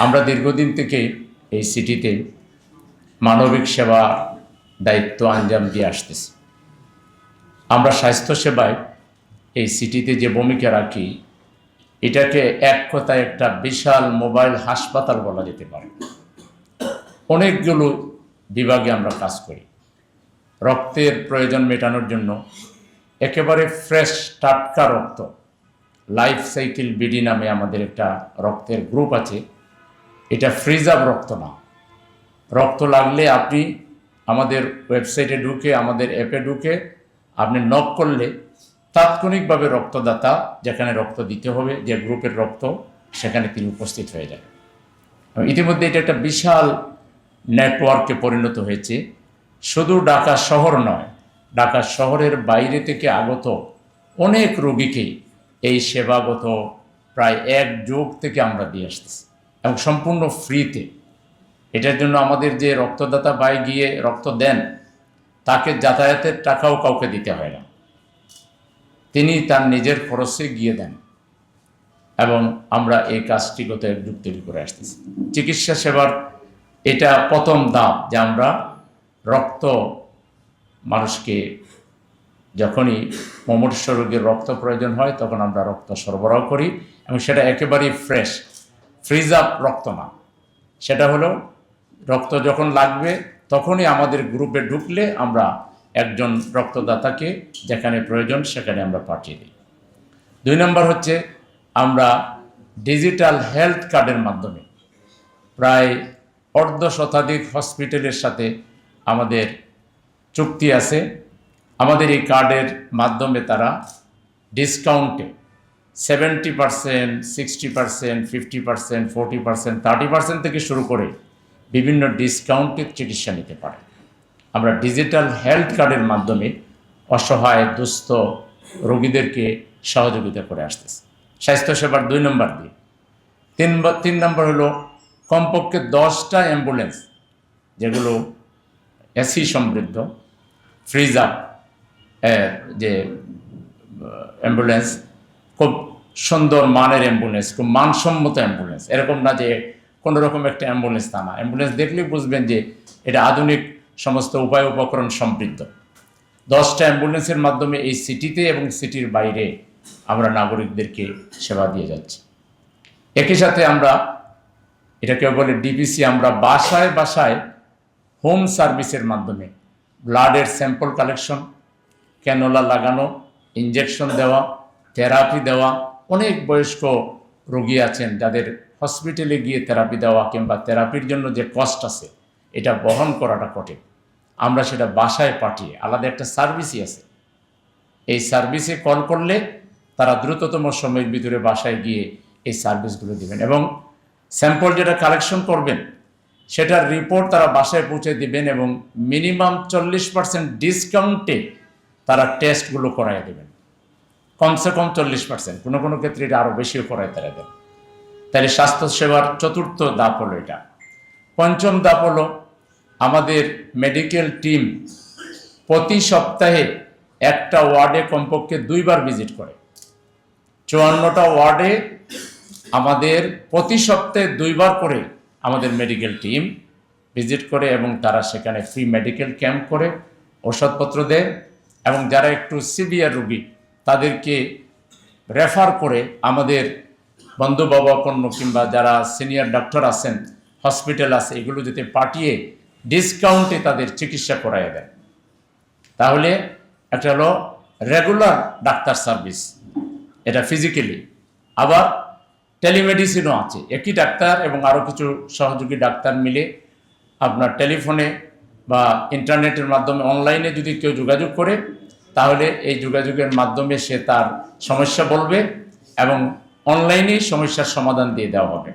আমরা দীর্ঘদিন থেকে এই সিটিতে মানবিক সেবা দায়িত্ব আঞ্জাম দিয়ে আসতেছি। আমরা স্বাস্থ্যসেবায় এই সিটিতে যে ভূমিকা রাখি, এটাকে এক কথায় একটা বিশাল মোবাইল হাসপাতাল বলা যেতে পারে। অনেকগুলো বিভাগে আমরা কাজ করি। রক্তের প্রয়োজন মেটানোর জন্য একেবারে ফ্রেশ টাটকা রক্ত, লাইফ সাইকেল বিডি নামে আমাদের একটা রক্তের গ্রুপ আছে। এটা ফ্রিজার রক্ত না। রক্ত লাগলে আপনি আমাদের ওয়েবসাইটে ঢুকে, আমাদের অ্যাপে ঢুকে আপনি নক করলে তাৎক্ষণিকভাবে রক্তদাতা যেখানে রক্ত দিতে হবে, যে গ্রুপের রক্ত, সেখানে তিনি উপস্থিত হয়ে যান। ইতিমধ্যে এটা একটা বিশাল নেটওয়ার্কে পরিণত হয়েছে। শুধু ঢাকা শহর নয়, ঢাকা শহরের বাইরে থেকে আগত অনেক রোগীকে এই সেবাগত প্রায় 1 যুগ থেকে আমরা দিয়ে আসতেছি, এবং সম্পূর্ণ ফ্রিতে। এটার জন্য আমাদের যে রক্তদাতা ভাই গিয়ে রক্ত দেন, তাকে যাতায়াতের টাকাও কাউকে দিতে হয় না, তিনি তার নিজের খরচে গিয়ে দেন, এবং আমরা এই কাজটি গত 1 যুগ তৈরি করে আসতেছি। চিকিৎসা সেবার এটা প্রথম ধাপ যে আমরা রক্ত মানুষকে যখনই মুমূর্ষু রোগীর রক্ত প্রয়োজন হয় তখন আমরা রক্ত সরবরাহ করি, এবং সেটা একেবারেই ফ্রেশ, ফ্রিজ আপ রক্ত না। সেটা হলো রক্ত যখন লাগবে তখনই আমাদের গ্রুপে ঢুকলে আমরা একজন রক্তদাতাকে যেখানে প্রয়োজন সেখানে আমরা পাঠিয়ে দিই। 2 নম্বর হচ্ছে আমরা ডিজিটাল হেলথ কার্ডের মাধ্যমে প্রায় 1/2 শতাধিক হসপিটালের সাথে আমাদের চুক্তি আছে। আমাদের এই কার্ডের মাধ্যমে তারা ডিসকাউন্টে 70%, 60%, 50%, 40%, 30% থেকে শুরু করে বিভিন্ন ডিসকাউন্টের চিকিৎসা নিতে পারে। আমরা ডিজিটাল হেলথ কার্ডের মাধ্যমে অসহায় দুস্থ রোগীদেরকে সহযোগিতা করে আসতেছে স্বাস্থ্যসেবার 2 নম্বর দিয়ে। 3 নম্বর হলো কমপক্ষে 10টা অ্যাম্বুলেন্স, যেগুলো এসি সমৃদ্ধ, ফ্রিজ আপ যে অ্যাম্বুলেন্স, খুব সুন্দর মানের অ্যাম্বুলেন্স, খুব মানসম্মত অ্যাম্বুলেন্স। এরকম না যে কোনো রকম একটা অ্যাম্বুলেন্স, তা না। অ্যাম্বুলেন্স দেখলেই বুঝবেন যে এটা আধুনিক সমস্ত উপায় উপকরণ সমৃদ্ধ। 10টা অ্যাম্বুলেন্সের মাধ্যমে এই সিটিতে এবং সিটির বাইরে আমরা নাগরিকদেরকে সেবা দিয়ে যাচ্ছি। একই সাথে আমরা এটাকে বলে ডিপিসি, আমরা বাসায় বাসায় হোম সার্ভিসের মাধ্যমে ব্লাডের স্যাম্পল কালেকশন, ক্যানোলা লাগানো, ইঞ্জেকশন দেওয়া, থেরাপি দেওয়া। অনেক বয়স্ক রোগী আছেন যাদের হসপিটালে গিয়ে থেরাপি দেওয়া কিংবা থেরাপির জন্য যে কস্ট আছে এটা বহন করাটা কঠিন। আমরা সেটা বাসায় পাঠিয়ে, আলাদা একটা সার্ভিসই আছে, এই সার্ভিসে কল করলে তারা দ্রুততম সময়ের ভিতরে বাসায় গিয়ে এই সার্ভিসগুলো দেবেন, এবং স্যাম্পল যেটা কালেকশন করবেন সেটার রিপোর্ট তারা বাসায় পৌঁছে দিবেন, এবং মিনিমাম 40% ডিসকাউন্টে তারা টেস্টগুলো করাই দেবেন। কমসে কম 40%, কোনো কোনো ক্ষেত্রে এটা আরও বেশিও করাই তারা দেন। তাহলে স্বাস্থ্যসেবার 4র্থ ধাপ হলো এটা। 5ম ধাপ হলো আমাদের মেডিকেল টিম প্রতি সপ্তাহে একটা ওয়ার্ডে কমপক্ষে 2 বার ভিজিট করে। 54টা ওয়ার্ডে আমাদের প্রতি সপ্তাহে 2 বার করে আমাদের মেডিকেল টিম ভিজিট করে, এবং তারা সেখানে ফ্রি মেডিকেল ক্যাম্প করে, ওষুধপত্র দেয়, এবং যারা একটু সিভিয়ার রোগী তাদেরকে রেফার করে আমাদের বন্ধুবাবাপন্ন কিংবা যারা সিনিয়র ডাক্তার আছেন, হসপিটাল আছে, এগুলো যদি পাঠিয়ে ডিসকাউন্টে তাদের চিকিৎসা করাই দেয়। তাহলে একটা হলো রেগুলার ডাক্তার সার্ভিস, এটা ফিজিক্যালি। আবার টেলিমেডিসিনও আছে, একই ডাক্তার এবং আরও কিছু সহযোগী ডাক্তার মিলে আপনার টেলিফোনে বা ইন্টারনেটের মাধ্যমে অনলাইনে যদি কেউ যোগাযোগ করে, তাহলে এই যোগাযোগের মাধ্যমে সে তার সমস্যা বলবে এবং অনলাইনেই সমস্যার সমাধান দিয়ে দেওয়া হবে।